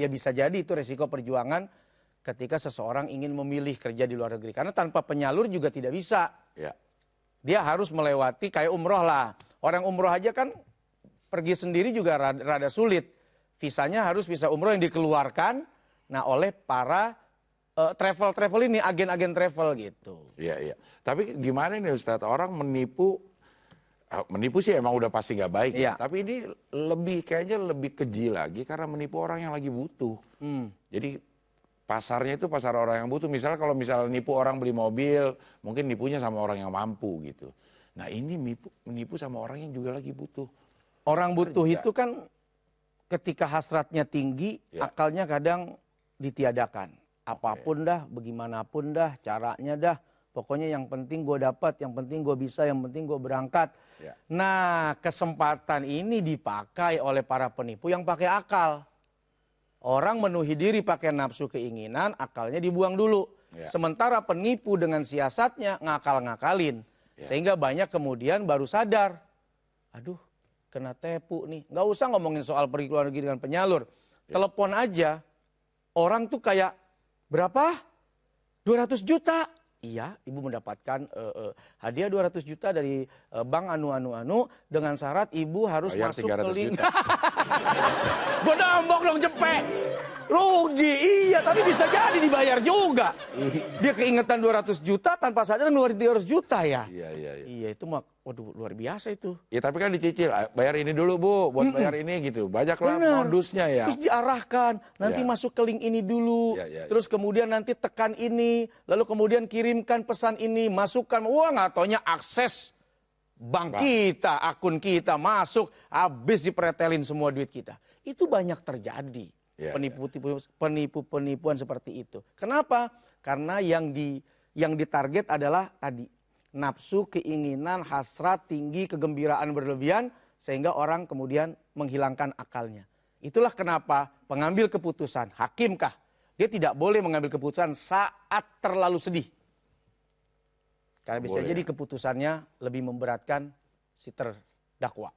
Ya bisa jadi itu resiko perjuangan ketika seseorang ingin memilih kerja di luar negeri. Karena tanpa penyalur juga tidak bisa. Ya. Dia harus melewati kayak umroh lah. Orang umroh aja kan pergi sendiri juga rada sulit. Visanya harus visa umroh yang dikeluarkan oleh para travel ini, agen-agen travel gitu. Iya, iya. Tapi gimana nih Ustadz, orang menipu sih emang udah pasti nggak baik ya. Tapi ini kayaknya lebih keji lagi karena menipu orang yang lagi butuh. Jadi pasarnya itu pasar orang yang butuh. Misalnya kalau nipu orang beli mobil, mungkin nipunya sama orang yang mampu gitu. Nah ini menipu sama orang yang juga lagi butuh. Orang butuh itu kan ketika hasratnya tinggi, akalnya kadang ditiadakan. Apapun dah, bagaimanapun dah, caranya dah. Pokoknya yang penting gue dapat, yang penting gue bisa, yang penting gue berangkat. Nah, kesempatan ini dipakai oleh para penipu yang pakai akal. Orang menuhi diri pakai nafsu keinginan, akalnya dibuang dulu. Sementara penipu dengan siasatnya ngakal-ngakalin. Sehingga banyak kemudian baru sadar. Aduh, kena tipu nih. Nggak usah ngomongin soal pergi ke luar negeri dengan penyalur. Telepon aja, orang tuh kayak, berapa? 200 juta. Iya, ibu mendapatkan hadiah 200 juta dari bank anu dengan syarat ibu harus bayar masuk ke link. Gue nambok dong cepet. Rugi, iya, tapi bisa jadi dibayar juga. Dia keingetan 200 juta tanpa sadar ngeluarin 300 juta ya. Iya, itu mah waduh luar biasa itu. Ya tapi kan dicicil, bayar ini dulu Bu, buat bayar ini gitu. Banyaklah modusnya ya. Terus diarahkan, nanti masuk ke link ini dulu. Terus kemudian nanti tekan ini, lalu kemudian kirimkan pesan ini, masukkan. Wah, nggak taunya akses bank kita, akun kita masuk, habis dipretelin semua duit kita. Itu banyak terjadi. Penipuan seperti itu. Kenapa? Karena yang ditarget adalah tadi nafsu, keinginan, hasrat tinggi, kegembiraan berlebihan sehingga orang kemudian menghilangkan akalnya. Itulah kenapa pengambil keputusan, hakimkah, dia tidak boleh mengambil keputusan saat terlalu sedih. Karena bisa jadi keputusannya lebih memberatkan si terdakwa.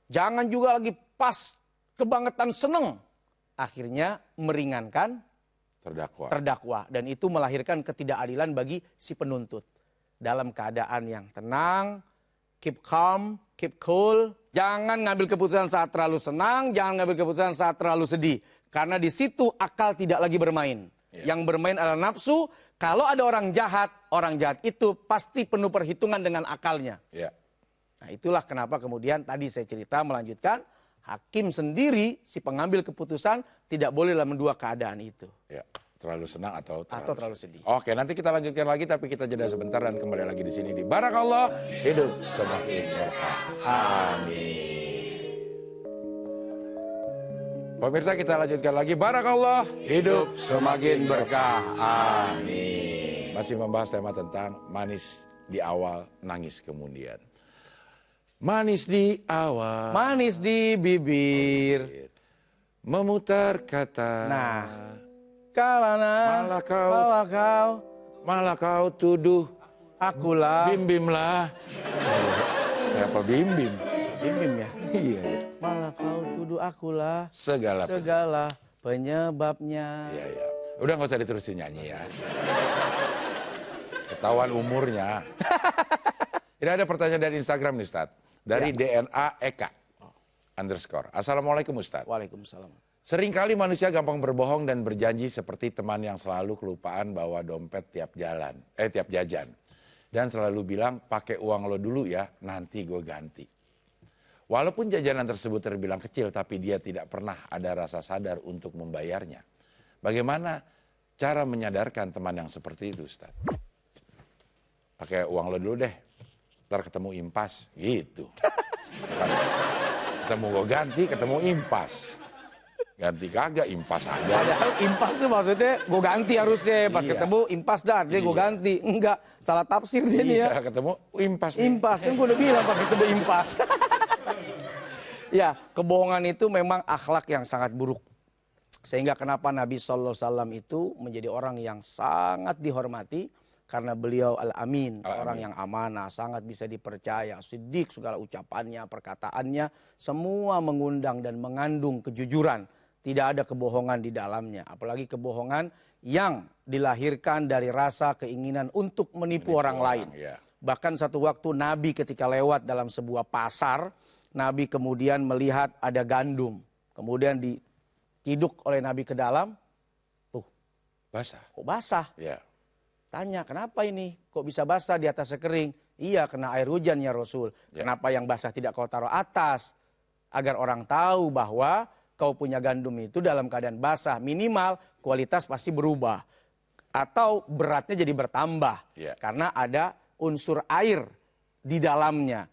Jangan juga lagi pas kebangetan seneng. Akhirnya meringankan terdakwa. Dan itu melahirkan ketidakadilan bagi si penuntut. Dalam keadaan yang tenang, keep calm, keep cool. Jangan ngambil keputusan saat terlalu senang, jangan ngambil keputusan saat terlalu sedih. Karena di situ akal tidak lagi bermain. Yang bermain adalah nafsu. Kalau ada orang jahat itu pasti penuh perhitungan dengan akalnya. Nah itulah kenapa kemudian tadi saya cerita melanjutkan. Hakim sendiri, si pengambil keputusan, tidak boleh dalam dua keadaan itu. Terlalu senang atau terlalu sedih. Oke, nanti kita lanjutkan lagi, tapi kita jeda sebentar dan kembali lagi di sini di Barakallah, hidup semakin berkah. Amin. Pemirsa, kita lanjutkan lagi Barakallah, hidup semakin berkah. Amin. Masih membahas tema tentang manis di awal, nangis kemudian. Manis di awal, manis di bibir, memutar kata. Nah, kalana malah kau tuduh akulah, bimbimlah. Kenapa bimbim? Bimbim ya? Iya. Malah kau tuduh akulah segala penyebabnya. Iya. Udah nggak usah diterusin nyanyi ya. Ketahuan umurnya. Ini ada pertanyaan dari Instagram nih Ustadz. Dari DNA Eka _. Assalamualaikum Ustadz. Waalaikumsalam. Seringkali manusia gampang berbohong dan berjanji seperti teman yang selalu kelupaan bawa dompet tiap jajan. Dan selalu bilang pakai uang lo dulu ya, nanti gue ganti. Walaupun jajanan tersebut terbilang kecil, tapi dia tidak pernah ada rasa sadar untuk membayarnya. Bagaimana cara menyadarkan teman yang seperti itu Ustadz? Pakai uang lo dulu deh. Ntar ketemu impas, gitu. Ketemu gue ganti, ketemu impas. Ganti kagak, impas aja. Padahal impas tuh maksudnya gue ganti harusnya. Pas ketemu impas dah, dia gue ganti. Enggak, salah tafsir dia nih ya. Ketemu impas. Impas, kan gue udah bilang pas ketemu impas. Ya, kebohongan itu memang akhlak yang sangat buruk. Sehingga kenapa Nabi SAW itu menjadi orang yang sangat dihormati. Karena beliau al-amin, orang yang amanah, sangat bisa dipercaya, siddiq segala ucapannya, perkataannya, semua mengundang dan mengandung kejujuran. tidak ada kebohongan di dalamnya. Apalagi kebohongan yang dilahirkan dari rasa keinginan untuk menipu orang lain. Ya. Bahkan satu waktu Nabi ketika lewat dalam sebuah pasar, Nabi kemudian melihat ada gandum. Kemudian diciduk oleh Nabi ke dalam, tuh Basah. kok basah? Ya. Tanya, kenapa ini? Kok bisa basah di atasnya kering? Iya, kena air hujan ya Rasul. Ya. Kenapa yang basah tidak kau taruh atas? Agar orang tahu bahwa kau punya gandum itu dalam keadaan basah. Minimal kualitas pasti berubah. Atau beratnya jadi bertambah. Ya. Karena ada unsur air di dalamnya.